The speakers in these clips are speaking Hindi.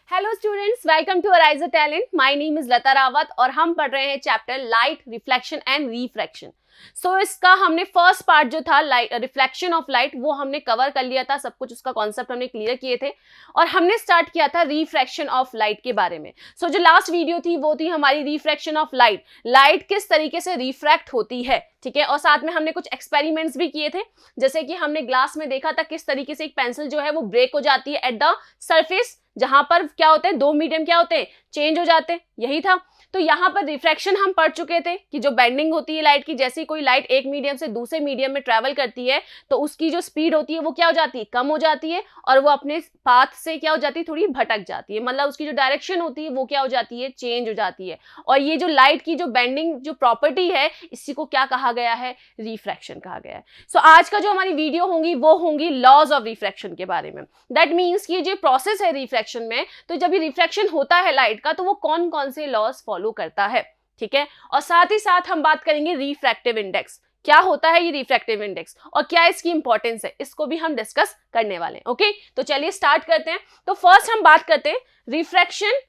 Hello students, welcome to Ariser talent. My name is Lata Rawat और हम पढ़ रहे हैं chapter light, reflection and refraction. So इसका हमने फर्स्ट पार्ट जो था लाइट, रिफ्लेक्शन ऑफ लाइट, वो हमने कवर कर लिया था, सब कुछ उसका कॉन्सेप्ट हमने क्लियर किए थे और हमने स्टार्ट किया था रिफ्रैक्शन ऑफ लाइट के बारे में। सो जो लास्ट वीडियो थी वो थी हमारी रिफ्रैक्शन ऑफ लाइट, लाइट किस तरीके से रिफ्रैक्ट होती है, ठीक है। और साथ में हमने कुछ एक्सपेरिमेंट्स भी किए थे, जैसे कि हमने ग्लास में देखा था किस तरीके से एक पेंसिल जो है वो ब्रेक हो जाती है एट द सरफेस, जहां पर क्या होते हैं, दो मीडियम क्या होते हैं, चेंज हो जाते हैं, यही था। तो यहाँ पर रिफ्रैक्शन हम पढ़ चुके थे कि जो बेंडिंग होती है लाइट की, जैसे कोई लाइट एक मीडियम से दूसरे मीडियम में ट्रेवल करती है तो उसकी जो स्पीड होती है वो क्या हो जाती है, कम हो जाती है और वो अपने पाथ से क्या हो जाती है, थोड़ी भटक जाती है, मतलब उसकी जो डायरेक्शन होती है वो क्या हो जाती है, चेंज हो जाती है। और ये जो लाइट की जो बेंडिंग जो प्रॉपर्टी है, इसी को क्या कहा गया है, रिफ्रैक्शन कहा गया है। सो आज का जो हमारी वीडियो होंगी वो होंगी लॉज ऑफ रिफ्रैक्शन के बारे में। दैट मीन्स कि जो प्रोसेस है रिफ्रैक्शन में, तो जब ये रिफ्रैक्शन होता है लाइट का तो वो कौन कौन से लॉज फॉलो करता है, ठीक है। और साथ ही साथ हम बात करेंगे रिफ्रैक्टिव इंडेक्स, क्या होता है ये रिफ्रैक्टिव इंडेक्स और क्या इसकी इंपॉर्टेंस है, इसको भी हम डिस्कस करने वाले हैं। ओके, तो चलिए स्टार्ट करते हैं। तो फर्स्ट हम बात करते हैं रिफ्रैक्शन,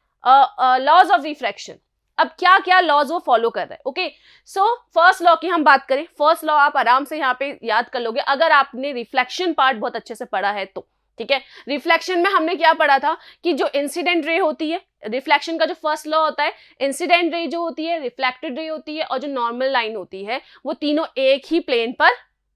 लॉज ऑफ रिफ्रैक्शन। अब क्या क्या लॉज वो फॉलो कर रहे हैं। ओके, सो फर्स्ट लॉ की हम बात करें, फर्स्ट लॉ आप आराम से यहाँ पे याद कर लोगे अगर आपने रिफ्लेक्शन पार्ट बहुत अच्छे से पढ़ा है तो, ठीक है। रिफ्लेक्शन में हमने क्या पढ़ा था कि जो इंसिडेंट रे होती है, रिफ्लेक्शन का जो फर्स्ट लॉ होता है, इंसिडेंट रे जो होती है, रिफ्लेक्टेड रे होती है और जो नॉर्मल लाइन होती है, वो तीनों एक ही प्लेन पर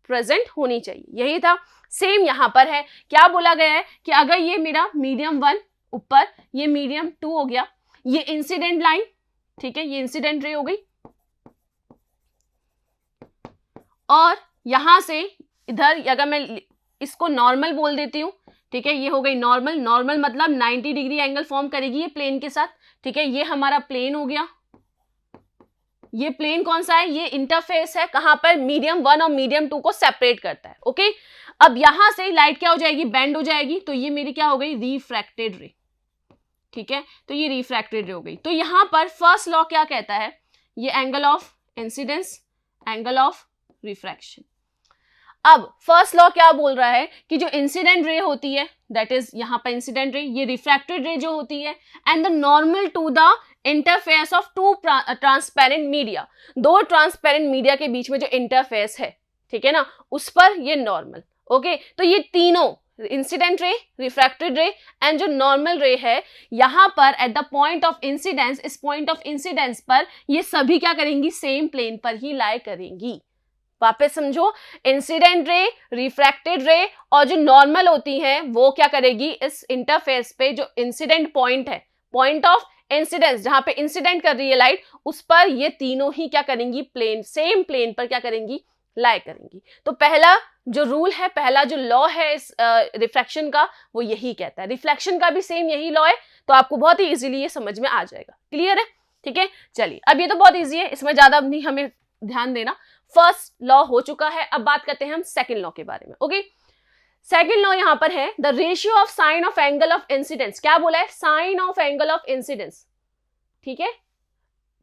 प्रेजेंट होनी चाहिए, यही था। सेम यहां पर है, क्या बोला गया है कि अगर ये मेरा मीडियम 1 ऊपर, ये मीडियम 2 हो गया, ये इंसिडेंट लाइन, ठीक है, ये इंसिडेंट रे हो गई, और यहां से इधर अगर मैं इसको नॉर्मल बोल देती हूं, ठीक है, ये हो गई नॉर्मल। नॉर्मल मतलब 90 डिग्री एंगल फॉर्म करेगी ये प्लेन के साथ, ठीक है। ये हमारा प्लेन हो गया, ये प्लेन कौन सा है, ये इंटरफेस है, कहां पर, मीडियम 1 और मीडियम 2 को सेपरेट करता है। ओके, अब यहां से लाइट क्या हो जाएगी, बेंड हो जाएगी, तो ये मेरी क्या हो गई, रिफ्रैक्टेड रे, ठीक है। तो ये रिफ्रैक्टेड रे हो गई। तो यहां पर फर्स्ट लॉ क्या कहता है, ये angle of incidence, angle of refraction. अब फर्स्ट लॉ क्या बोल रहा है कि जो इंसिडेंट रे होती है, दैट इज यहां पर इंसिडेंट रे, ये रिफ्रैक्टेड रे जो होती है, and the normal to the interface of to transparent media, दो ट्रांसपेरेंट मीडिया के बीच में जो इंटरफेस है, ठीक है ना, उस पर ये नॉर्मल। ओके, तो ये तीनों इंसिडेंट रे, रिफ्रैक्टेड रे एंड जो नॉर्मल रे है, यहां पर at the point of incidence, इस पॉइंट ऑफ इंसिडेंस पर ये सभी क्या करेंगी, सेम प्लेन पर ही लाई करेंगी। वापस समझो, इंसिडेंट रे, रिफ्रैक्टेड रे और जो नॉर्मल होती हैं वो क्या करेगी, इस इंटरफेस पे जो इंसिडेंट पॉइंट है, पॉइंट ऑफ इंसिडेंस जहां पे इंसिडेंट कर रही है लाइट, उस पर ये तीनों ही क्या करेंगी, प्लेन, सेम प्लेन पर क्या करेंगी, लाई करेंगी। तो पहला जो रूल है, पहला जो लॉ है इस रिफ्रैक्शन का, वो यही कहता है। रिफ्लेक्शन का भी सेम यही लॉ है, तो आपको बहुत ही इजीली ये समझ में आ जाएगा। क्लियर है, ठीक है। चलिए, अब ये तो बहुत इजी है, इसमें ज्यादा नहीं हमें ध्यान देना। फर्स्ट लॉ हो चुका है, अब बात करते हैं हम सेकंड लॉ के बारे में। ओके, सेकंड लॉ यहां पर है the ratio of sine of angle of incidence. क्या बोला है, sine of angle of incidence, ठीक है,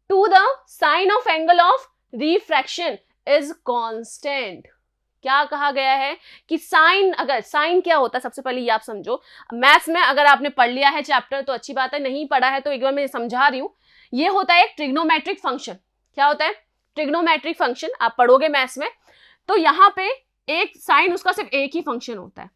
to the sine of angle of refraction is constant. क्या कहा गया है कि साइन, अगर साइन क्या होता है, सबसे पहले ये आप समझो। मैथ्स में अगर आपने पढ़ लिया है चैप्टर तो अच्छी बात है, नहीं पढ़ा है तो एक बार मैं समझा रही हूं। ये होता है एक ट्रिग्नोमेट्रिक फंक्शन। क्या होता है, ट्रिग्नोमेट्रिक फंक्शन, आप पढ़ोगे मैथ्स में। तो यहां पे एक साइन, उसका सिर्फ एक ही फंक्शन होता है,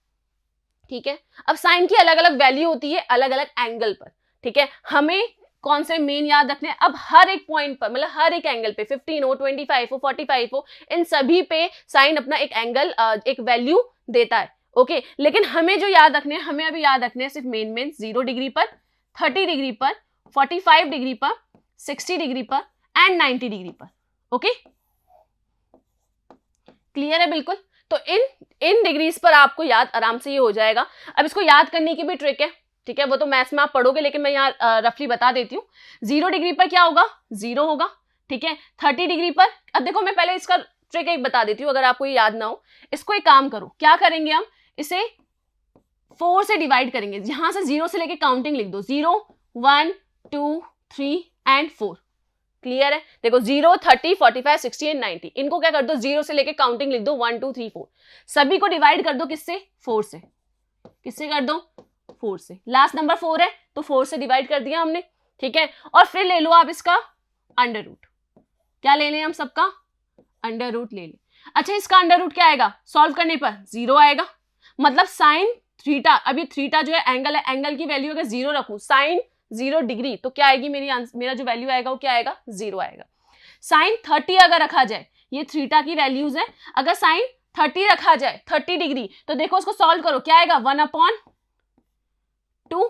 ठीक है। अब साइन की अलग अलग वैल्यू होती है अलग अलग एंगल पर, ठीक है। हमें कौन से मेन याद रखने हैं, अब हर एक पॉइंट पर, मतलब हर एक एंगल पे, 15 हो, 25 हो, 45 हो, इन सभी पे साइन अपना एक एंगल, एक वैल्यू देता है। ओके, लेकिन हमें जो याद रखने हैं, हमें अभी याद रखने हैं सिर्फ मेन 0 डिग्री पर, 30 डिग्री पर, 45 डिग्री पर, 60 डिग्री पर एंड 90 डिग्री पर। ओके, क्लियर है बिल्कुल। तो इन डिग्रीज पर आपको याद आराम से ये हो जाएगा। अब इसको याद करने की भी ट्रिक है, ठीक है, वो तो मैथ्स में आप पढ़ोगे, लेकिन मैं यहाँ रफली बता देती हूँ। 0 डिग्री पर क्या होगा, 0 होगा, ठीक है। 30 डिग्री पर, अब देखो मैं पहले इसका ट्रिक एक बता देती हूँ अगर आपको ये याद ना हो। इसको एक काम करो, क्या करेंगे हम, इसे 4 से डिवाइड करेंगे, यहां से 0 से लेके काउंटिंग लिख दो, 0 1 2 3 एंड 4। क्लियर है, देखो 0 30 45 60 एंड 90, इनको क्या कर दो, 0 से लेके काउंटिंग लिख दो, 1 2 3 4। सभी को डिवाइड कर दो किससे, 4 से। किससे कर दो, 4 से, लास्ट नंबर 4 है तो 4 से डिवाइड कर दिया हमने, ठीक है। और फिर ले लो आप इसका अंडर रूट, क्या ले लें हम सबका अंडर रूट ले लें। अच्छा इसका अंडर रूट क्या आएगा, सॉल्व करने पर 0 आएगा, मतलब साइन थीटा, अभी थीटा जो है एंगल है, एंगल की वैल्यू अगर 0 रखूं, साइन 0 डिग्री, तो क्या आएगी मेरा जो वैल्यू आएगा वो क्या आएगा, 0 आएगा। साइन 30 अगर रखा जाए, ये थीटा की वैल्यूज है, अगर साइन 30 रखा जाए 30 डिग्री, तो देखो उसको सॉल्व करो, क्या आएगा 1/2,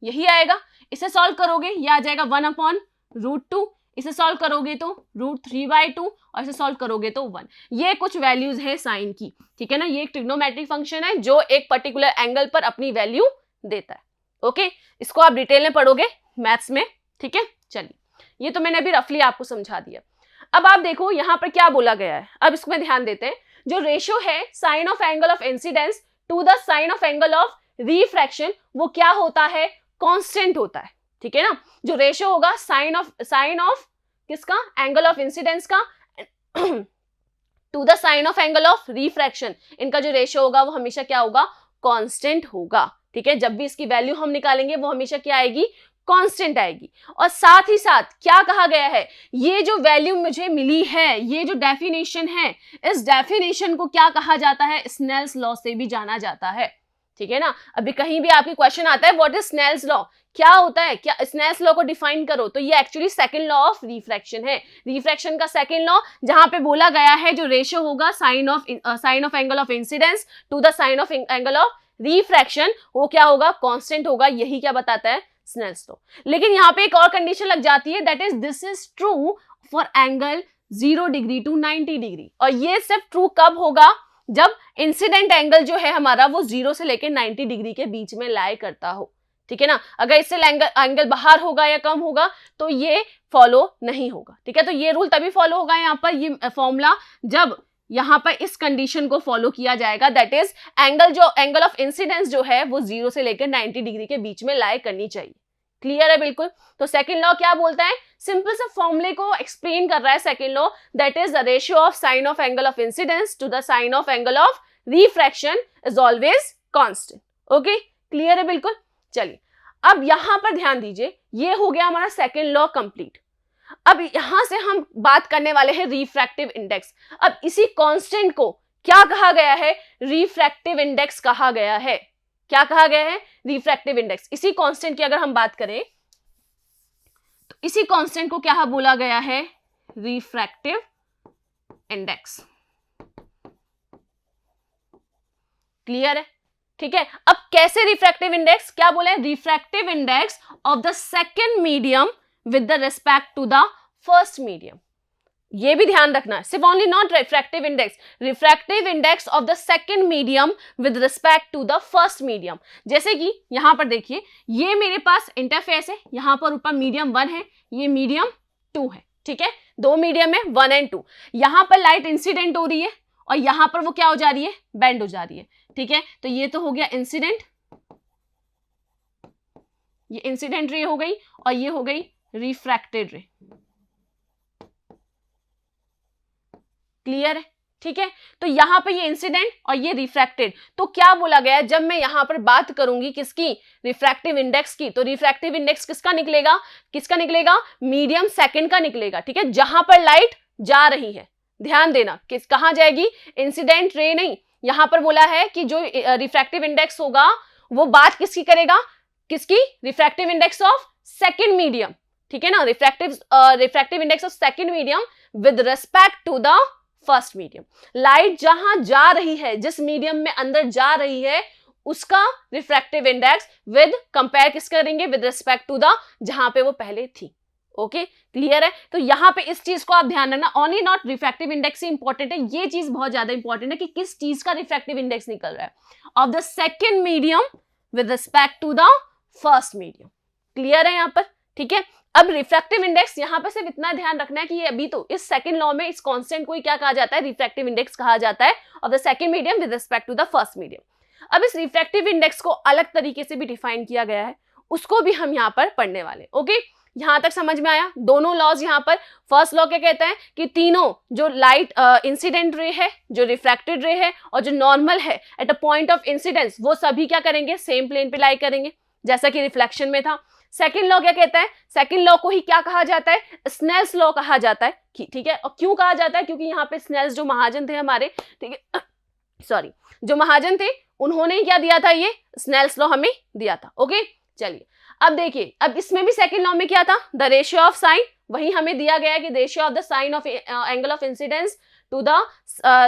यही आएगा। इसे सॉल्व करोगे ये आ जाएगा 1/√2, इसे सॉल्व करोगे तो √3/2 और इसे सॉल्व करोगे तो 1। ये कुछ वैल्यूज है साइन की, ठीक है ना। ये एक ट्रिग्नोमेट्रिक फंक्शन है जो एक पर्टिकुलर एंगल पर अपनी वैल्यू देता है। ओके, इसको आप डिटेल में पढ़ोगे मैथ्स में, ठीक है। चलिए, ये तो मैंने अभी रफली आपको समझा दिया। अब आप देखो यहाँ पर क्या बोला गया है, अब इसमें ध्यान देते हैं। जो रेशियो है sine of angle of incidence to the sine of angle of refraction, वो क्या होता है, कांस्टेंट होता है, ठीक है ना। जो रेशियो होगा साइन ऑफ किसका, एंगल ऑफ इंसिडेंस का to the sine of angle of refraction, इनका जो रेशियो होगा वो हमेशा क्या होगा, कांस्टेंट होगा, ठीक है। जब भी इसकी वैल्यू हम निकालेंगे वो हमेशा क्या आएगी, कांस्टेंट आएगी। और साथ ही साथ क्या कहा गया है, ये जो वैल्यू मुझे मिली है, ये जो डेफिनेशन है, इस डेफिनेशन को क्या कहा जाता है, स्नेल्स लॉ से भी जाना जाता है, ठीक है ना। अभी कहीं भी आपके क्वेश्चन आता है व्हाट इज स्नेल्स लॉ, क्या होता है, क्या स्नेल्स लॉ को डिफाइन करो, तो ये actually second law of refraction है, रिफ्रैक्शन का सेकंड लॉ, जहां पे बोला गया है जो रेशियो होगा sine of angle of incidence to the sine of angle of refraction, वो क्या होगा, कांस्टेंट होगा। यही क्या बताता है स्नेल्स लॉ। लेकिन यहाँ पे एक और कंडीशन लग जाती है, that is this is true for angle 0 degree to 90 degree. और ये सिर्फ ट्रू कब होगा, जब इंसिडेंट एंगल जो है हमारा वो 0 से लेकर 90 डिग्री के बीच में लाई करता हो, ठीक है ना। अगर इससे एंगल बाहर होगा या कम होगा तो ये फॉलो नहीं होगा, ठीक है। तो ये रूल तभी फॉलो होगा यहाँ पर, ये फॉर्मूला, जब यहाँ पर इस कंडीशन को फॉलो किया जाएगा, that is angle of incidence जो है वो 0 से लेकर 90 डिग्री के बीच में लाई करनी चाहिए। क्लियर है बिल्कुल। तो सेकंड लॉ क्या बोलता है, सिंपल से फॉर्मूले को एक्सप्लेन कर रहा है second law, that is the ratio of sine of angle of incidence to the sine of angle of refraction is always constant. Okay, clear है बिल्कुल। चलिए, अब यहां पर ध्यान दीजिए, ये हो गया हमारा सेकंड लॉ कंप्लीट। अब यहां से हम बात करने वाले हैं रिफ्रैक्टिव इंडेक्स। अब इसी कांस्टेंट को क्या कहा गया है, रिफ्रैक्टिव इंडेक्स कहा गया है। क्या कहा गया है, रिफ्रैक्टिव इंडेक्स। इसी कांस्टेंट की अगर हम बात करें तो इसी कांस्टेंट को क्या बोला गया है, रिफ्रैक्टिव इंडेक्स। क्लियर है, ठीक है। अब कैसे रिफ्रैक्टिव इंडेक्स, क्या बोले, refractive index of the second medium with the respect to the first medium. ये भी ध्यान रखना है, सिर्फ only not refractive index, refractive index of the second medium with respect to the first medium. जैसे कि यहां पर देखिए, ये मेरे पास इंटरफेस है, यहां पर ऊपर मीडियम 1 है, ये मीडियम 2 है, ठीक है। दो मीडियम है 1 और 2। यहां पर लाइट इंसिडेंट हो रही है और यहां पर वो क्या हो जा रही है, बेंड हो जा रही है, ठीक है। तो ये तो हो गया इंसिडेंट, ये इंसिडेंट रे हो गई और ये हो गई रिफ्रैक्टेड रे। क्लियर है, ठीक है। तो यहां पे ये इंसिडेंट और ये रिफ्रैक्टेड। तो क्या बोला गया है, जब मैं यहां पर बात करूंगी किसकी, रिफ्रैक्टिव इंडेक्स की, तो रिफ्रैक्टिव इंडेक्स किसका निकलेगा, किसका निकलेगा, मीडियम सेकंड का निकलेगा, ठीक है। जहां पर लाइट जा रही है, ध्यान देना, किस कहां जाएगी, इंसिडेंट रे नहीं, यहां पर बोला है कि जो रिफ्रैक्टिव इंडेक्स होगा वो बात किसकी करेगा, किसकी, refractive index of second medium, ठीक है ना। Refractive index of second medium with respect to the first medium. Light जहां जा रही है, जिस मीडियम में अंदर जा रही है, उसका रिफ्रैक्टिव इंडेक्स विद कंपेयर किस करेंगे, विद रिस्पेक्ट टू द जहां पे वो पहले थी। ओके, क्लियर है। तो यहां पे इस चीज को आप ध्यान रखना, only not refractive index he important है, ये चीज बहुत ज्यादा इंपॉर्टेंट है कि किस चीज का रिफ्रैक्टिव इंडेक्स निकल रहा है, of the second medium with respect to the first medium. Clear है यहां पर, ठीक है। अब रिफ्रैक्टिव इंडेक्स यहां पर सिर्फ इतना ध्यान रखना है कि ये अभी तो इस सेकंड लॉ में इस कांस्टेंट को ही क्या कहा जाता है, रिफ्रैक्टिव इंडेक्स कहा जाता है of the second medium with respect to the first medium. अब इस रिफ्रैक्टिव इंडेक्स को अलग तरीके से भी डिफाइन किया गया है, उसको भी हम यहां पर पढ़ने वाले। ओके, यहां तक समझ में आया? दोनों लॉज यहां पर, फर्स्ट लॉ क्या कहता है कि तीनों जो लाइट इंसिडेंट रे है, जो रिफ्रैक्टेड रे है और जो नॉर्मल है at a point of incidence, वो सभी क्या करेंगे, सेम प्लेन पे लाई करेंगे, जैसा कि रिफ्लेक्शन में था। सेकंड लॉ क्या कहता है, सेकंड लॉ को ही क्या कहा जाता है, स्नेल्स लॉ कहा जाता है, ठीक है। और क्यों कहा जाता है, क्योंकि यहाँ पे स्नेल्स जो महाजन थे हमारे, ठीक है, सॉरी, जो महाजन थे उन्होंने क्या दिया था, ये स्नेल्स लॉ हमें दिया था। ओके, चलिए अब देखिए, अब इसमें भी सेकंड लॉ में क्या था, द रेशियो ऑफ साइन, वही हमें दिया गया है कि ratio of the sine of angle of incidence to the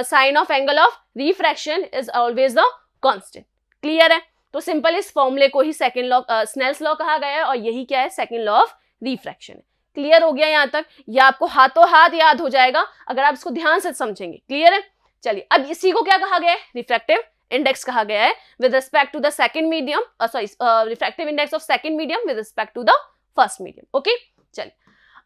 sine of angle of refraction is always the constant. Clear है? तो सिंपल इस फॉर्मूले को ही सेकंड लॉ, स्नेल्स लॉ कहा गया है, और यही क्या है, सेकंड लॉ ऑफ रिफ्रैक्शन है। क्लियर हो गया यहाँ तक? ये आपको हाथों हाथ याद हो जाएगा अगर आप इसको ध्यान से समझेंगे। क्लियर है? चलिए, अब इसी को क्या कहा गया है, रिफ्रैक्टिव इंडेक्स कहा गया है with respect to the second medium, sorry, refractive index of second medium with respect to the first medium. Okay, चलिए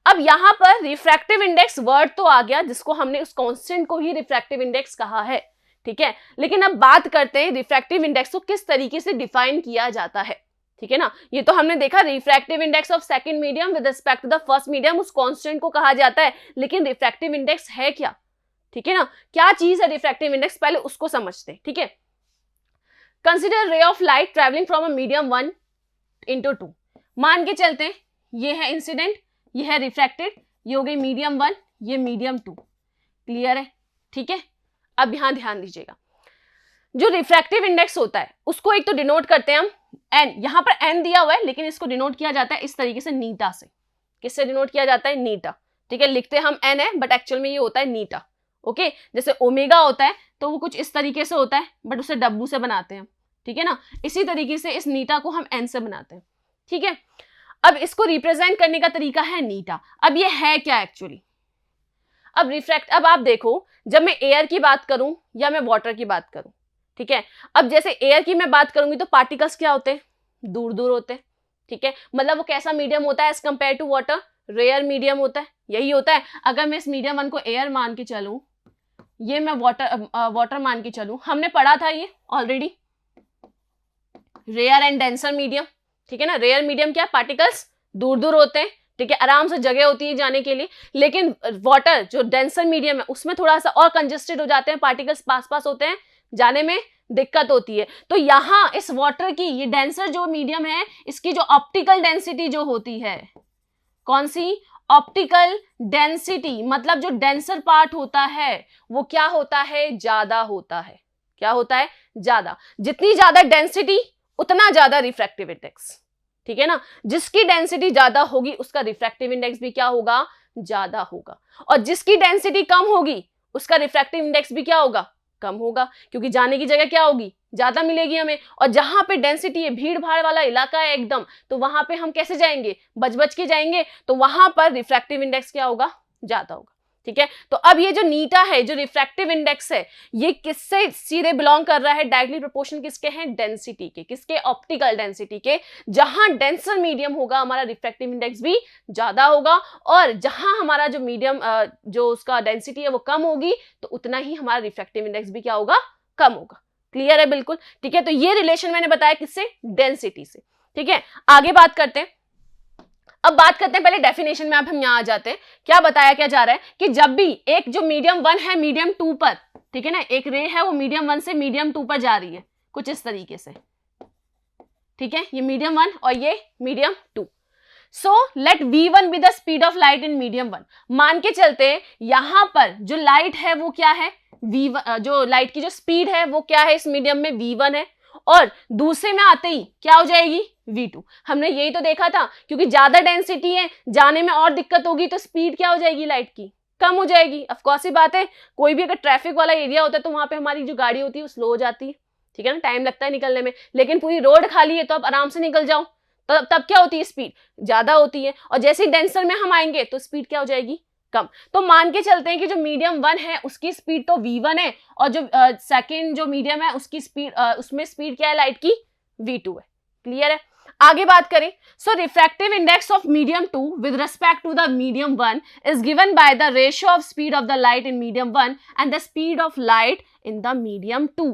अब यहां पर रिफ्रैक्टिव इंडेक्स वर्ड तो आ गया, जिसको हमने उस कांस्टेंट को ही रिफ्रैक्टिव इंडेक्स कहा है, ठीक है। लेकिन अब बात करते हैं रिफ्रैक्टिव इंडेक्स को किस तरीके से डिफाइन किया जाता है, ठीक है ना। ये तो हमने देखा, refractive index of second medium with respect to the first medium, उस कांस्टेंट को कहा जाता है। लेकिन रिफ्रैक्टिव इंडेक्स है क्या, ठीक है ना, क्या चीज है रिफ्रैक्टिव इंडेक्स, पहले उसको समझते हैं, ठीक है। Consider ray of light travelling from a medium 1 into 2, मान के चलते हैं ये है इंसिडेंट, ये है रिफ्रैक्टेड, ये हो गई मीडियम 1, ये मीडियम 2। क्लियर है? ठीक है, अब यहां ध्यान दीजिएगा, जो रिफ्रैक्टिव इंडेक्स होता है उसको एक तो डिनोट करते हैं हम एन, यहां पर एन दिया हुआ है, लेकिन इसको डिनोट किया जाता है इस तरीके से, नीटा से। किससे डिनोट किया जाता है, नीटा, ठीक है। लिखते हम एन है, बट एक्चुअल में ये होता है नीटा। ओके, जैसे ओमेगा होता है तो वो कुछ इस तरीके से होता है, बट उसे डब्बू से बनाते हैं, ठीक है ना। इसी तरीके से इस नीटा को हम एन से बनाते हैं, ठीक है। अब इसको रिप्रेजेंट करने का तरीका है नीटा। अब ये है क्या एक्चुअली, अब आप देखो, जब मैं एयर की बात करूं या मैं वाटर की बात करूं, ठीक है। अब जैसे एयर की मैं बात करूंगी तो पार्टिकल्स क्या होते हैं, दूर दूर होते हैं, ठीक है। मतलब वो कैसा मीडियम होता है as compare to water, rare medium होता है, यही होता है। अगर मैं इस मीडियम 1 को एयर मान के चलूं, ये मैं वाटर मान के चलूं, हमने पढ़ा था ये already, rare and denser medium, ठीक है ना। रेयर मीडियम क्या, पार्टिकल्स दूर दूर होते हैं, ठीक है, आराम से जगह होती है जाने के लिए। लेकिन वाटर जो डेंसर मीडियम है उसमें थोड़ा सा और कंजेस्टेड हो जाते हैं, पार्टिकल्स पास पास होते हैं, जाने में दिक्कत होती है। तो यहां इस वाटर की, ये डेंसर जो मीडियम है, इसकी जो ऑप्टिकल डेंसिटी जो होती है, कौन सी, ऑप्टिकल डेंसिटी, मतलब जो डेंसर पार्ट होता है वो क्या होता है, ज्यादा होता है। क्या होता है, ज्यादा। जितनी ज्यादा डेंसिटी उतना ज्यादा रिफ्रैक्टिव इंडेक्स, ठीक है ना। जिसकी डेंसिटी ज्यादा होगी उसका रिफ्रैक्टिव इंडेक्स भी क्या होगा, ज्यादा होगा। और जिसकी डेंसिटी कम होगी उसका रिफ्रैक्टिव इंडेक्स भी क्या होगा, कम होगा, क्योंकि जाने की जगह क्या होगी, ज्यादा मिलेगी हमें। और जहां पे डेंसिटी है, भीड़ भाड़ वाला इलाका है एकदम, तो वहां पे हम कैसे जाएंगे, बच बच के जाएंगे, तो वहां पर रिफ्रैक्टिव इंडेक्स क्या होगा, ज्यादा होगा, ठीक है। तो अब ये जो नीटा है, जो रिफ्रैक्टिव इंडेक्स है, ये किससे सीधे बिलोंग कर रहा है, डायरेक्टली प्रोपोर्शन किसके हैं, डेंसिटी के, किसके, ऑप्टिकल डेंसिटी के। जहां डेंसर मीडियम होगा हमारा रिफ्रैक्टिव इंडेक्स भी ज्यादा होगा, और जहां हमारा जो मीडियम जो उसका डेंसिटी है वो कम होगी, तो उतना ही हमारा रिफ्रैक्टिव इंडेक्स भी क्या होगा, कम होगा। क्लियर है, बिल्कुल, ठीक है। तो ये रिलेशन मैंने बताया किससे, डेंसिटी से, ठीक है। आगे बात करते हैं, अब बात करते हैं पहले डेफिनेशन में। अब हम यहां आ जाते हैं, क्या बताया क्या जा रहा है कि जब भी एक जो मीडियम 1 है मीडियम 2 पर, ठीक है ना, एक रे है वो मीडियम 1 से मीडियम 2 पर जा रही है, कुछ इस तरीके से, ठीक है। ये मीडियम 1 और ये medium 2। So let v1 be the speed of light in medium 1। मान के चलते हैं यहां पर जो लाइट है वो क्या है, v1, जो लाइट की जो स्पीड है वो क्या है, इस मीडियम में v1 है, और दूसरे में आते ही क्या हो जाएगी, v2। हमने यही तो देखा था, क्योंकि ज्यादा डेंसिटी है, जाने में और दिक्कत होगी, तो स्पीड क्या हो जाएगी लाइट की, कम हो जाएगी। ऑफ कोर्स ही बात है, कोई भी अगर ट्रैफिक वाला एरिया होता है तो वहां पे हमारी जो गाड़ी होती है वो स्लो हो जाती है, ठीक है ना, टाइम लगता है निकलने में। लेकिन पूरी रोड खाली है तो आप आराम से निकल जाओ, तब क्या होती है, स्पीड ज्यादा होती है। और जैसे ही डेंसर में हम आएंगे तो स्पीड क्या हो जाएगी, कम। तो मान के चलते हैं कि जो मीडियम 1 है उसकी स्पीड तो v1 है, और जो सेकंड जो मीडियम है उसकी स्पीड, उसमें स्पीड क्या है लाइट की, v2 है। क्लियर है, आगे बात करें। So refractive index of medium 2 with respect to the medium 1 is given by the ratio of speed of the light in medium 1 and the speed of light in the medium 2।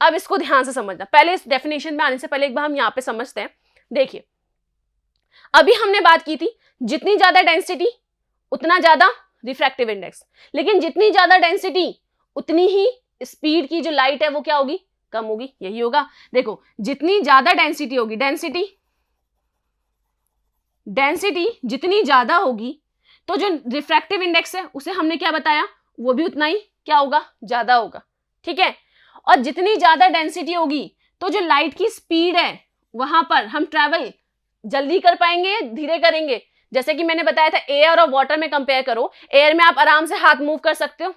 अब इसको ध्यान से समझना, पहले इस डेफिनेशन में आने से पहले एक बार हम यहाँ पे समझते हैं। देखिए, अभी हमने बात की थी जितनी ज्यादा डेंसिटी उतना ज्यादा रिफ्रैक्टिव इंडेक्स, लेकिन जितनी ज्यादा डेंसिटी उतनी ही स्पीड की जो लाइट है वो क्या होगी, कम होगी। यही होगा, देखो जितनी ज्यादा डेंसिटी होगी, डेंसिटी जितनी ज्यादा होगी तो जो रिफ्रैक्टिव इंडेक्स है उसे हमने क्या बताया, वो भी उतना ही क्या होगा, ज्यादा होगा, ठीक है। और जितनी ज्यादा डेंसिटी होगी तो जो लाइट की स्पीड है वहां पर हम ट्रैवल जल्दी कर पाएंगे, धीरे करेंगे। जैसे कि मैंने बताया था एयर और वाटर में कंपेयर करो, एयर में आप आराम से हाथ मूव कर सकते हो,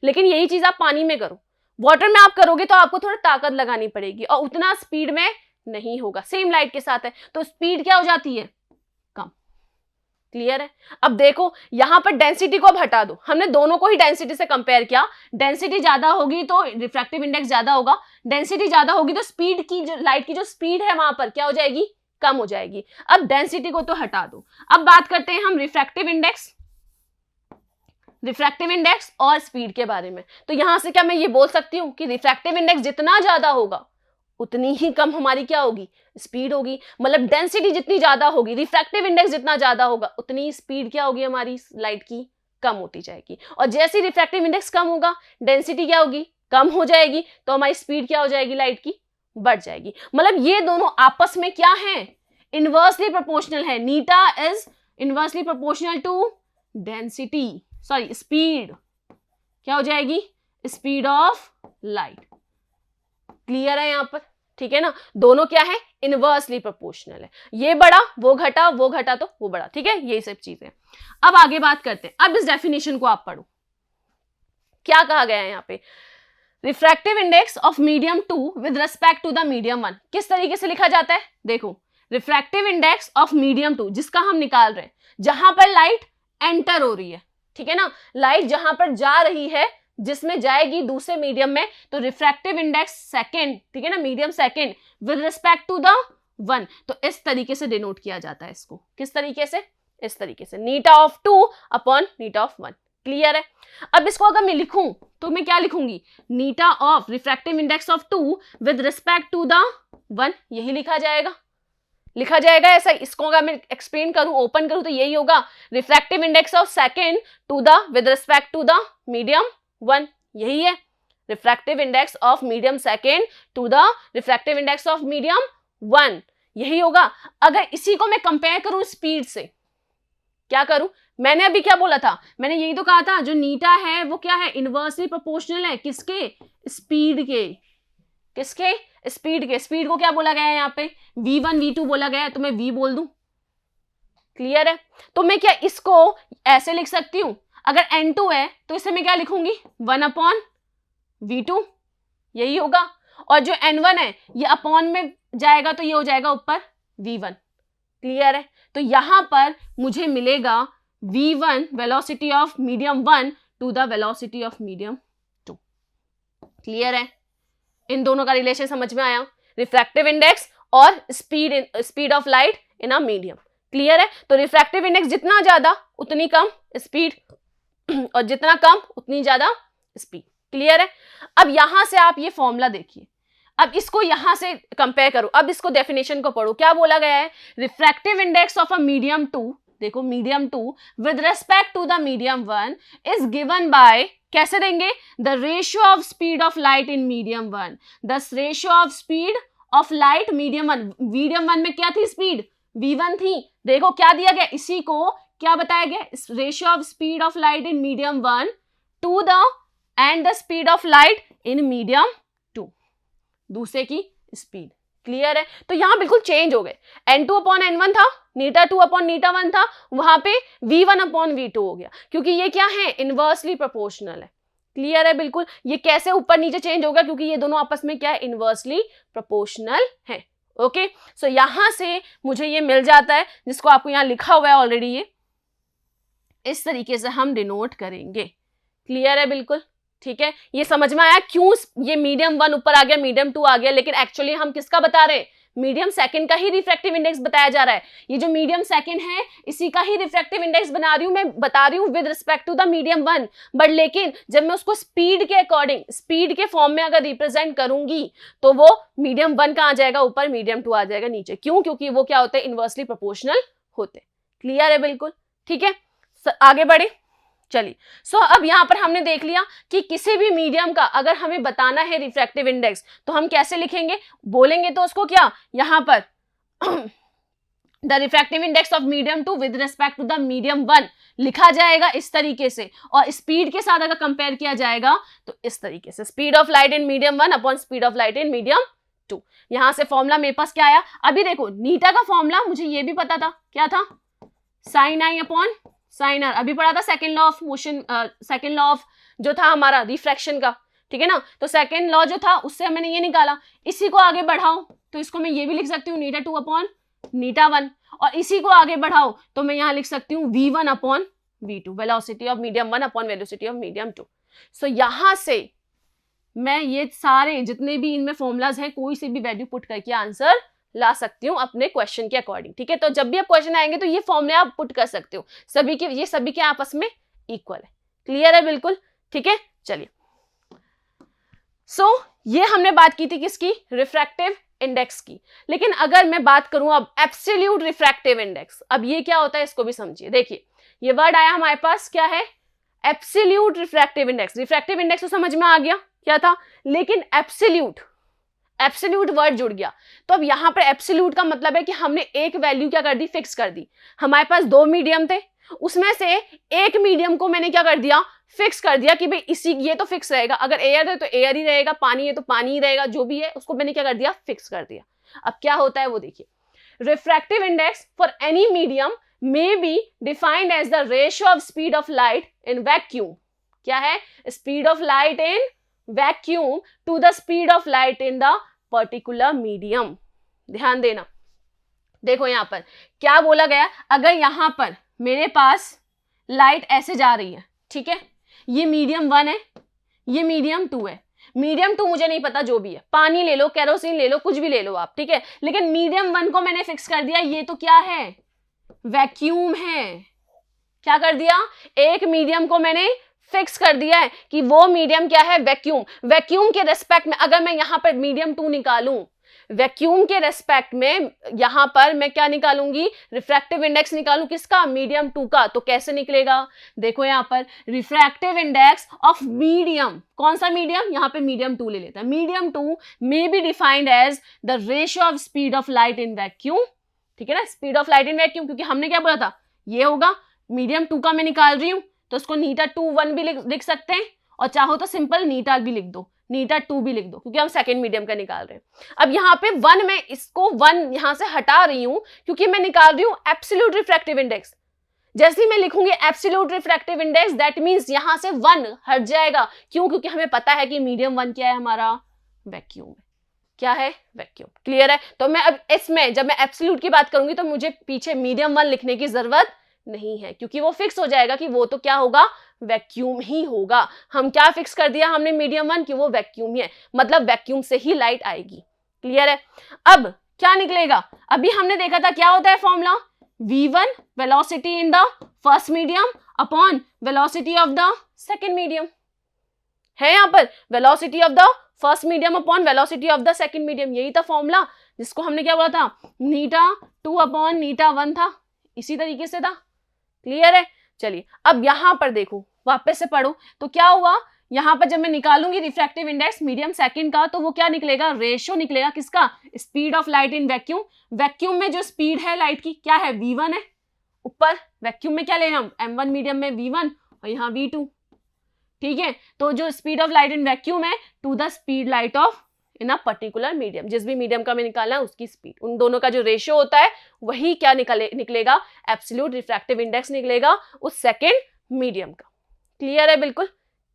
लेकिन यही चीज आप पानी में करो, वाटर में आप करोगे तो आपको थोड़ा ताकत लगानी पड़ेगी और उतना स्पीड में नहीं होगा। सेम लाइट के साथ है तो स्पीड क्या हो जाती है, कम। क्लियर है। अब देखो यहां पर डेंसिटी को अब हटा दो, हमने दोनों को ही डेंसिटी से कंपेयर किया, डेंसिटी ज्यादा होगी तो रिफ्रैक्टिव इंडेक्स ज्यादा होगा, डेंसिटी ज्यादा होगी तो स्पीड की जो लाइट की जो स्पीड है वहां पर क्या हो जाएगी, कम हो जाएगी। अब डेंसिटी को तो हटा दो, अब बात करते हैं हम रिफ्रैक्टिव इंडेक्स और स्पीड के बारे में। तो यहां से क्या मैं ये बोल सकती हूं कि रिफ्रैक्टिव इंडेक्स जितना ज्यादा होगा उतनी ही कम हमारी क्या होगी, स्पीड होगी। मतलब डेंसिटी जितनी ज्यादा होगी, रिफ्रैक्टिव इंडेक्स जितना ज्यादा होगा, उतनी स्पीड क्या होगी हमारी लाइट की, कम होती जाएगी। और जैसे ही रिफ्रैक्टिव इंडेक्स कम होगा, डेंसिटी क्या होगी, कम हो जाएगी, तो हमारी स्पीड क्या हो जाएगी लाइट की, बढ़ जाएगी। मतलब ये दोनों आपस में क्या है, इनवर्सली प्रोपोर्शनल है। नीटा is inversely proportional to density, sorry speed, क्या हो जाएगी, स्पीड ऑफ लाइट। क्लियर है यहां पर, ठीक है ना। दोनों क्या है, इनवर्सली प्रोपोर्शनल है। ये बड़ा वो घटा, वो घटा तो वो बड़ा, ठीक है, यही सब चीजें। अब आगे बात करते हैं, अब इस डेफिनेशन को आप पढ़ो, क्या कहा गया है यहाँ पे, refractive index of medium 2 with respect to the medium 1 किस तरीके से लिखा जाता है। देखो रिफ्रैक्टिव इंडेक्स ऑफ मीडियम 2 जिसका हम निकाल रहे हैं, जहां पर लाइट एंटर हो रही है, ठीक है ना, लाइट जहां पर जा रही है जिसमें जाएगी दूसरे मीडियम में, तो रिफ्रैक्टिव इंडेक्स सेकंड, ठीक है ना, medium second with respect to the 1, तो इस तरीके से डिनोट किया जाता है इसको। किस तरीके से, इस तरीके से, नीटा ऑफ 2 अपॉन नीटा ऑफ 1। क्लियर है। अब इसको अगर मैं लिखूं तो मैं क्या लिखूंगी, नीटा of refractive index of 2 with respect to the 1, यही लिखा जाएगा ऐसा। इसको अगर मैं एक्सप्लेन करूं, ओपन करूं, तो यही होगा, refractive index of second to the with respect to the medium 1, यही है refractive index of medium second to the refractive index of medium 1, यही होगा। अगर इसी को मैं कंपेयर करूं स्पीड से, क्या करूं, मैंने अभी क्या बोला था, मैंने यही तो कहा था जो नीटा है वो क्या है, इनवर्सली प्रोपोर्शनल है किसके, स्पीड के, किसके, स्पीड के। स्पीड को क्या बोला गया है यहाँ पे, v1 v2 बोला गया है, तो मैं v बोल दूं। क्लियर है। तो मैं क्या इसको ऐसे लिख सकती हूं, अगर n2 है तो इसे मैं क्या लिखूंगी, 1 अपॉन v2, यही होगा। और जो n1 है ये अपॉन में जाएगा तो ये हो जाएगा ऊपर v1। क्लियर है। तो यहां पर मुझे मिलेगा v1 velocity of medium 1 to the velocity of medium 2। Clear है। इन दोनों का रिलेशन समझ में आया, रिफ्रैक्टिव इंडेक्स और speed of light in a medium. Clear है। तो रिफ्रैक्टिव इंडेक्स जितना ज्यादा उतनी कम स्पीड, और जितना कम उतनी ज्यादा स्पीड। क्लियर है। अब यहां से आप ये फॉर्मूला देखिए, अब इसको यहां से कंपेयर करो, अब इसको डेफिनेशन को पढ़ो, क्या बोला गया है, refractive index of a medium 2, देखो medium 2 with respect to the medium 1 is given by, कैसे देंगे, the ratio of speed of light in medium 1, the ratio of speed of light medium 1, medium 1 में क्या थी स्पीड, v1 थी। देखो क्या दिया गया, इसी को क्या बताया गया, ratio of speed of light in medium 1 to the and the speed of light in medium 2, दूसरे की स्पीड। क्लियर है। तो यहां बिल्कुल चेंज हो गए, n2 अपॉन n1 था, नीटा 2 अपॉन नीटा 1 था, वहां पे v1 अपॉन v2 हो गया, क्योंकि ये क्या है, इनवर्सली प्रोपोर्शनल है। क्लियर है। बिल्कुल, ये कैसे ऊपर नीचे चेंज होगा, क्योंकि ये दोनों आपस में क्या है, इनवर्सली प्रोपोर्शनल है। ओके, सो यहां से मुझे ये मिल जाता है, जिसको आपको यहां लिखा हुआ है ऑलरेडी, ये इस तरीके से हम डिनोट करेंगे। क्लियर है। बिल्कुल ठीक है। ये समझ में आया क्यों ये मीडियम 1 ऊपर आ गया, मीडियम 2 आ गया, लेकिन एक्चुअली हम किसका बता रहे हैं, मीडियम सेकंड का ही रिफ्रैक्टिव इंडेक्स बताया जा रहा है। ये जो मीडियम सेकंड है इसी का ही रिफ्रैक्टिव इंडेक्स बना रही हूं मैं, बता रही हूं with respect to the medium 1, but लेकिन जब मैं उसको स्पीड के अकॉर्डिंग, स्पीड के फॉर्म में अगर रिप्रेजेंट करूंगी तो वो मीडियम 1 का आ जाएगा ऊपर, मीडियम 2 आ जाएगा नीचे। क्यों, क्योंकि वो क्या होता है, इनवर्सली प्रोपोर्शनल होते। क्लियर है बिल्कुल, ठीक है, आगे बढ़े। चलिए, सो अब यहां पर हमने देख लिया कि किसी भी मीडियम का अगर हमें बताना है रिफ्रैक्टिव इंडेक्स तो हम कैसे लिखेंगे, बोलेंगे तो उसको क्या, यहां पर the refractive index of medium 2 with respect to the medium 1 लिखा जाएगा इस तरीके से, और स्पीड के साथ अगर कंपेयर किया जाएगा तो इस तरीके से, speed of light in medium 1 upon speed of light in medium 2। यहां से फॉर्मूला मेरे पास क्या आया, अभी देखो नीटा का फॉर्मूला मुझे ये भी पता था, क्या था, sine i upon sine r, अभी पढ़ा था second law of motion, second law of जो था हमारा रिफ्रैक्शन का, ठीक है ना, तो सेकेंड लॉ जो था उससे मैंने ये निकाला, इसी को आगे बढ़ाओ तो इसको मैं ये भी लिख सकती हूँ नीटा 2 अपॉन नीटा 1, और इसी को आगे बढ़ाओ तो मैं यहाँ लिख सकती हूँ v1 upon v2, velocity of medium 1 upon velocity of medium 2। सो यहां से मैं ये सारे जितने भी इनमें फॉर्मूलाज हैं कोई से भी वैल्यू पुट करके आंसर ला सकती हूँ अपने क्वेश्चन के अकॉर्डिंग, ठीक है। तो जब भी आप क्वेश्चन आएंगे तो ये फॉर्मूले आप पुट कर सकते हो, सभी के ये सभी के आपस में इक्वल है। क्लियर है बिल्कुल, ठीक है। चलिए, सो ये हमने बात की थी किसकी, रिफ्रैक्टिव इंडेक्स की। लेकिन अगर मैं बात करूं अब एब्सोल्यूट रिफ्रैक्टिव इंडेक्स, अब ये क्या होता है इसको भी समझिए। देखिए ये वर्ड आया हमारे पास, क्या है, absolute refractive index. Refractive index तो समझ में आ गया क्या था, लेकिन एब्सोल्यूट वर्ड जुड़ गया। तो अब यहां पर एब्सोल्यूट का मतलब है कि हमने एक वैल्यू क्या कर दी, फिक्स कर दी। हमारे पास दो मीडियम थे, उसमें से एक मीडियम को मैंने क्या कर दिया, फिक्स कर दिया कि भाई इसी ये तो फिक्स रहेगा, अगर एयर है तो एयर ही रहेगा, पानी है तो पानी ही रहेगा, जो भी है उसको मैंने क्या कर दिया, फिक्स कर दिया। अब क्या होता है वो देखिए, refractive index for any medium may be defined as the ratio of speed of light in vacuum. क्या है, speed of light in vacuum to the speed of light in the particular medium. ध्यान देना, देखो यहां पर क्या बोला गया, अगर यहां पर मेरे पास लाइट ऐसे जा रही है, ठीक है, ये मीडियम 1 है, ये मीडियम 2 है। मीडियम 2 मुझे नहीं पता, जो भी है, पानी ले लो, केरोसिन ले लो, कुछ भी ले लो आप, ठीक है, लेकिन मीडियम 1 को मैंने फिक्स कर दिया, ये तो क्या है, वैक्यूम है। क्या कर दिया, एक मीडियम को मैंने फिक्स कर दिया है कि वो मीडियम क्या है, वैक्यूम। वैक्यूम के रेस्पेक्ट में अगर मैं यहां पर मीडियम 2 निकालूं, वैक्यूम के रेस्पेक्ट में यहां पर मैं क्या निकालूंगी, रिफ्रैक्टिव इंडेक्स निकालूं, किसका, मीडियम 2 का। तो कैसे निकलेगा, देखो यहां पर रिफ्रैक्टिव इंडेक्स ऑफ मीडियम, कौन सा मीडियम, यहां पे मीडियम 2 ले लेता है, medium 2 may be defined as the ratio of speed of light in vacuum, ठीक है ना, speed of light in vacuum, क्योंकि हमने क्या बोला था, ये होगा, मीडियम 2 का मैं निकाल रही हूं तो उसको नीटा 2 1 भी लिख सकते हैं, और चाहो तो सिंपल नीटा भी लिख दो, नीटा 2 भी लिख दो, क्योंकि हम सेकंड मीडियम का निकाल रहे हैं। अब यहाँ पे 1 में इसको 1 यहां से हटा रही हूं क्योंकि मैं निकाल रही हूं एब्सोल्यूट रिफ्रैक्टिव इंडेक्स। जैसे ही मैं लिखूंगी absolute refractive index, that means यहां से 1 हट जाएगा। क्यों, क्योंकि हमें पता है कि मीडियम 1 क्या है हमारा, वैक्यूम है। क्या है, वैक्यूम। क्लियर है। तो मैं अब इसमें जब मैं एब्सोल्यूट की बात करूंगी तो मुझे पीछे मीडियम 1 लिखने की जरूरत नहीं है, क्योंकि वो फिक्स हो जाएगा कि वो तो क्या होगा, वैक्यूम ही होगा। हम क्या फिक्स कर दिया हमने, मीडियम 1, कि वो वैक्यूम ही है, मतलब वैक्यूम से ही लाइट आएगी। क्लियर है। अब क्या निकलेगा, अभी हमने देखा था क्या होता है formula, v1 velocity in the first medium upon velocity of the second medium, है यहां पर velocity of the first medium upon velocity of the second medium, यही था फॉर्मूला जिसको हमने क्या बोला था, नीटा 2 अपॉन नीटा 1 था, इसी तरीके से था। क्लियर है। चलिए अब यहां पर देखो, वापस से पढ़ो, तो क्या हुआ, यहां पर जब मैं निकालूंगी रिफ्रैक्टिव इंडेक्स मीडियम सेकंड का, तो वो क्या निकलेगा, रेशियो निकलेगा, किसका, speed of light in vacuum. Vacuum में जो स्पीड है लाइट की क्या है, v1 है, ऊपर वैक्यूम में क्या ले रहे हम, m1 मीडियम में v1 और यहाँ v2, ठीक है। तो जो speed of light in vacuum है to the speed light of in a particular medium, जिस भी मीडियम का मैं निकालना है उसकी स्पीड, उन दोनों का जो रेशियो होता है वही क्या निकलेगा, एब्सोल्यूट रिफ्रैक्टिव इंडेक्स निकलेगा उस सेकेंड मीडियम का। क्लियर है बिल्कुल,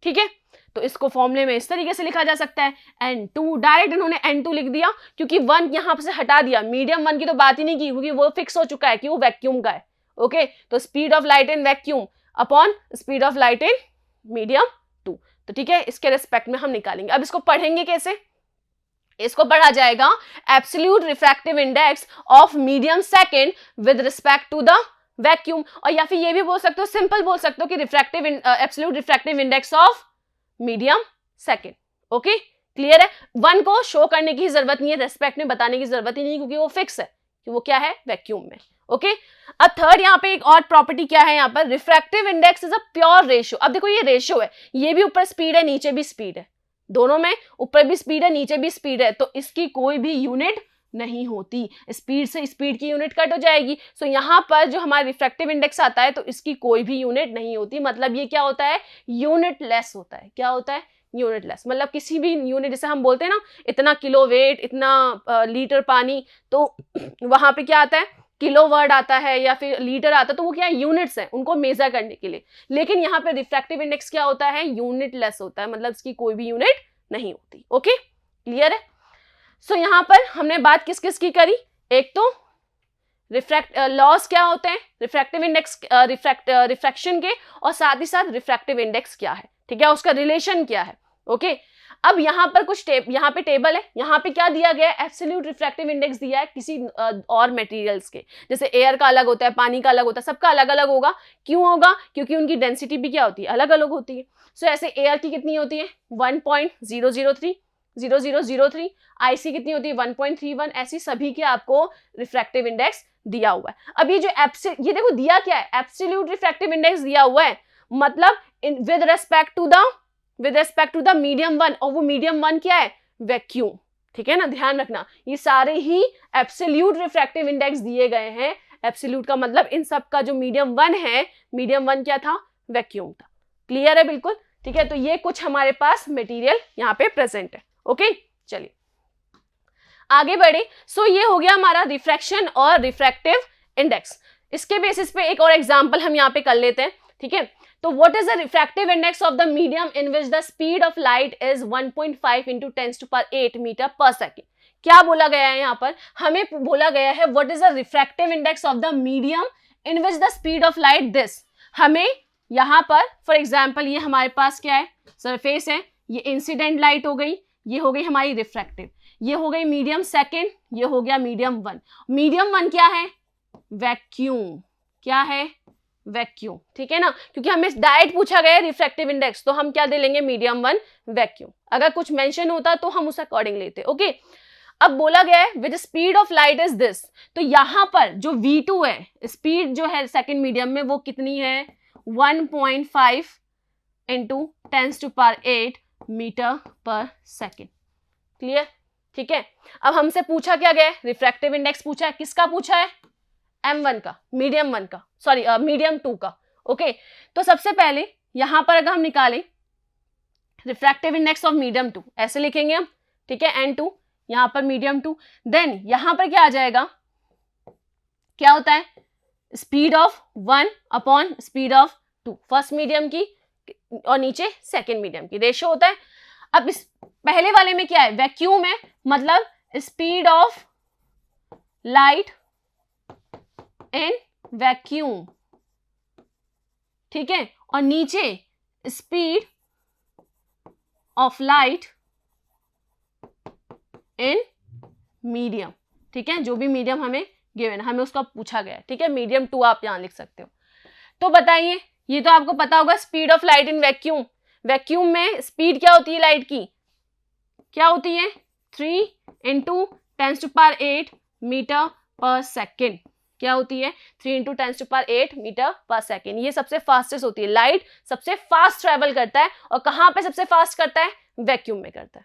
ठीक है। तो इसको फॉर्मूले में इस तरीके से लिखा जा सकता है, n2, डायरेक्ट इन्होंने n2 लिख दिया क्योंकि 1 यहां से हटा दिया, मीडियम 1 की तो बात ही नहीं की क्योंकि वो फिक्स हो चुका है कि वो वैक्यूम का है। ओके, तो speed of light in vacuum upon speed of light in medium 2, तो ठीक है, इसके रिस्पेक्ट में हम निकालेंगे। अब इसको पढ़ेंगे कैसे, इसको पढ़ा जाएगा absolute refractive index of medium second with respect to the vacuum, और या फिर ये भी बोल सकते हो, सिंपल बोल सकते हो कि refractive absolute refractive index of medium second. Okay, clear है। 1 को शो करने की जरूरत नहीं है, रेस्पेक्ट में बताने की जरूरत ही नहीं, क्योंकि वो फिक्स है, वो क्या है, वैक्यूम में। ओके, अब थर्ड यहाँ पे एक और प्रॉपर्टी क्या है, यहाँ पर refractive index is a pure ratio. अब देखो ये रेशियो है, ये भी ऊपर स्पीड है नीचे भी स्पीड है, दोनों में ऊपर भी स्पीड है नीचे भी स्पीड है, तो इसकी कोई भी यूनिट नहीं होती, स्पीड से स्पीड की यूनिट कट हो जाएगी। सो यहाँ पर जो हमारा रिफ्रैक्टिव इंडेक्स आता है तो इसकी कोई भी यूनिट नहीं होती, मतलब ये क्या होता है, यूनिट लेस होता है। क्या होता है, यूनिट लेस, मतलब किसी भी यूनिट, जैसे हम बोलते हैं ना इतना किलो वेट, इतना लीटर पानी, तो वहां पे क्या आता है, किलो वर्ड आता है या फिर लीटर आता है, तो वो क्या यूनिट्स है उनको मेजर करने के लिए। लेकिन यहाँ पे रिफ्रैक्टिव इंडेक्स क्या होता है, यूनिट लेस होता है, मतलब इसकी कोई भी यूनिट नहीं होती। ओके, क्लियर है। सो यहाँ पर हमने बात किस किस की करी, एक तो लॉस क्या होते हैं, रिफ्रैक्टिव इंडेक्स, रिफ्रैक्शन के, और साथ ही साथ रिफ्रैक्टिव इंडेक्स क्या है, ठीक है, उसका रिलेशन क्या है। ओके, अब यहाँ पर कुछ यहाँ पे टेबल है, यहाँ पे क्या दिया गया है, एब्सोल्यूट रिफ्रैक्टिव इंडेक्स दिया है किसी और मटेरियल्स के, जैसे एयर का अलग होता है, पानी का अलग होता है, सबका अलग अलग होगा। क्यों होगा, क्योंकि उनकी डेंसिटी भी क्या होती है, अलग अलग होती है। सो ऐसे एयर की कितनी होती है, 1.003, आईसी कितनी होती है, 1.31, ऐसी सभी के आपको रिफ्रैक्टिव इंडेक्स दिया हुआ है। अब ये जो ये देखो दिया क्या है, एब्सोल्यूट रिफ्रैक्टिव इंडेक्स दिया हुआ है, मतलब with respect to the medium one, और वो मीडियम वन क्या है, वैक्यूम। ठीक है ना, ध्यान रखना, ये सारे ही एब्सोल्यूट रिफ्रैक्टिव इंडेक्स दिए गए हैं। एब्सोल्यूट का मतलब इन सब का जो मीडियम वन है, मीडियम वन क्या था, वैक्यूम था। क्लियर है बिल्कुल, ठीक है। तो ये कुछ हमारे पास मटेरियल यहाँ पे प्रेजेंट है। ओके, चलिए आगे बढ़े। सो ये हो गया हमारा रिफ्रैक्शन और रिफ्रैक्टिव इंडेक्स। इसके बेसिस पे एक और एग्जांपल हम यहाँ पे कर लेते हैं, ठीक है। तो what is the refractive index of the medium in which the speed of light is 1.5 into 10⁸ metre per second. क्या बोला गया है यहाँ पर, हमें बोला गया है what is the refractive index of the medium in which the speed of light this. हमें यहाँ पर फॉर एग्जाम्पल ये हमारे पास क्या है, सरफेस है, ये इंसिडेंट लाइट हो गई, ये हो गई हमारी रिफ्रैक्टिव, ये हो गई मीडियम सेकेंड, ये हो गया मीडियम वन। मीडियम वन क्या है, वैक्यूम। क्या है, वैक्यूम। ठीक है ना, क्योंकि हमें डायरेक्ट पूछा गया है रिफ्रैक्टिव इंडेक्स, तो हम क्या दे लेंगे, मीडियम वन वैक्यूम। अगर कुछ मेंशन होता तो हम उस अकॉर्डिंग लेते। ओके, अब बोला गया है with speed of light is this, तो यहां पर जो V2 है, स्पीड जो है सेकेंड मीडियम में, वो कितनी है, 1.5 into 10⁸ metre per second. Clear, ठीक है। अब हमसे पूछा क्या गया है, रिफ्रैक्टिव इंडेक्स पूछा है, किसका पूछा है, M1 का, मीडियम वन का, सॉरी मीडियम टू का। ओके, तो सबसे पहले यहां पर अगर हम निकालें refractive index of medium two, ऐसे लिखेंगे हम, ठीक है, N2, यहां पर मीडियम टू, देन यहां पर क्या आ जाएगा, क्या होता है, speed of 1 upon speed of 2, first medium की और नीचे सेकेंड मीडियम की रेशियो होता है। अब इस पहले वाले में क्या है, वैक्यूम है, मतलब speed of light in vacuum, ठीक है, और नीचे speed of light in medium. ठीक है, जो भी मीडियम हमें गिवन, हमें उसका पूछा गया है, ठीक है, मीडियम टू आप यहां लिख सकते हो। तो बताइए, ये तो आपको पता होगा, speed of light in vacuum, vacuum में स्पीड क्या होती है लाइट की, क्या होती है, 3 इंटू 10⁸ मीटर पर सेकेंड। क्या होती है, 3 इंटू 10⁸ मीटर पर सेकेंड। ये सबसे फास्टेस्ट होती है, लाइट सबसे फास्ट ट्रेवल करता है, और कहां पे सबसे फास्ट करता है, वैक्यूम में करता है।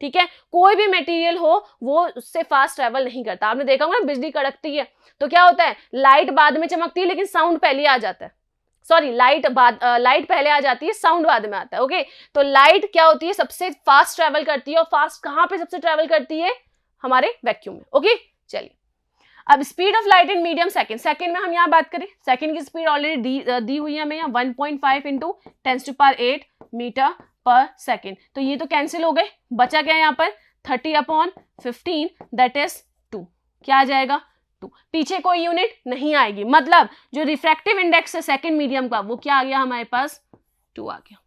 ठीक है, कोई भी मटेरियल हो वो उससे फास्ट ट्रेवल नहीं करता। आपने देखा होगा ना, बिजली कड़कती है तो क्या होता है, लाइट बाद में चमकती है लेकिन साउंड पहले आ जाता है, सॉरी लाइट पहले आ जाती है, साउंड बाद में आता है। ओके, तो लाइट क्या होती है, सबसे फास्ट ट्रेवल करती है, और फास्ट कहां पे सबसे ट्रेवल करती है, हमारे वैक्यूम में। ओके, चलिए अब speed of light in medium second, second में हम यहाँ बात करें, सेकेंड की स्पीड ऑलरेडी दी हुई है हमें यहाँ 1.5 इंटू 10⁸ मीटर पर सेकेंड। तो ये तो कैंसिल हो गए, बचा क्या यहाँ पर 30/15, दैट इज 2। क्या आ जाएगा, 2। पीछे कोई यूनिट नहीं आएगी, मतलब जो रिफ्रैक्टिव इंडेक्स है सेकेंड मीडियम का, वो क्या आ गया हमारे पास, 2 आ गया।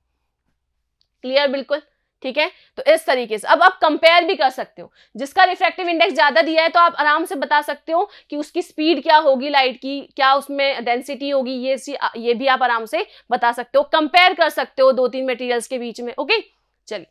क्लियर बिल्कुल, ठीक है। तो इस तरीके से अब आप कंपेयर भी कर सकते हो, जिसका रिफ्रैक्टिव इंडेक्स ज्यादा दिया है तो आप आराम से बता सकते हो कि उसकी स्पीड क्या होगी लाइट की, क्या उसमें डेंसिटी होगी, ये भी आप आराम से बता सकते हो, कंपेयर कर सकते हो 2-3 मटेरियल्स के बीच में। ओके, चलिए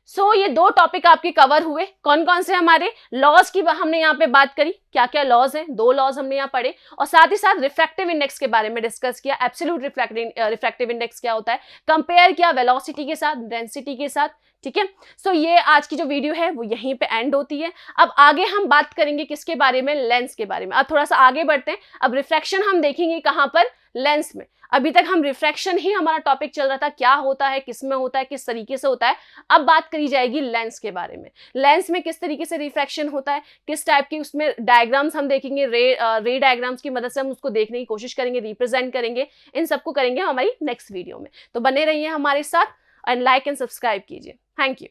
सो ये 2 टॉपिक आपके कवर हुए। कौन कौन से हमारे लॉज की हमने यहाँ पे बात करी, क्या क्या लॉज हैं, 2 लॉज हमने यहाँ पढ़े, और साथ ही साथ रिफ्रैक्टिव इंडेक्स के बारे में डिस्कस किया। एब्सोल्यूट रिफ्रैक्टिव इंडेक्स क्या होता है, कंपेयर किया वेलोसिटी के साथ, डेंसिटी के साथ, ठीक है। सो ये आज की जो वीडियो है वो यहीं पे एंड होती है। अब आगे हम बात करेंगे किसके बारे में, लेंस के बारे में। अब थोड़ा सा आगे बढ़ते हैं, अब रिफ्रैक्शन हम देखेंगे कहाँ पर, लेंस में। अभी तक हम रिफ्रैक्शन ही हमारा टॉपिक चल रहा था, क्या होता है, किस में होता है, किस तरीके से होता है। अब बात करी जाएगी लेंस के बारे में। लेंस में किस तरीके से रिफ्रैक्शन होता है, किस टाइप की उसमें डायग्राम्स हम देखेंगे, रे डायग्राम्स की मदद से हम उसको देखने की कोशिश करेंगे, रिप्रेजेंट करेंगे। इन सबको करेंगे हमारी नेक्स्ट वीडियो में। तो बने रहिए हमारे साथ एंड लाइक एंड सब्सक्राइब कीजिए। Thank you.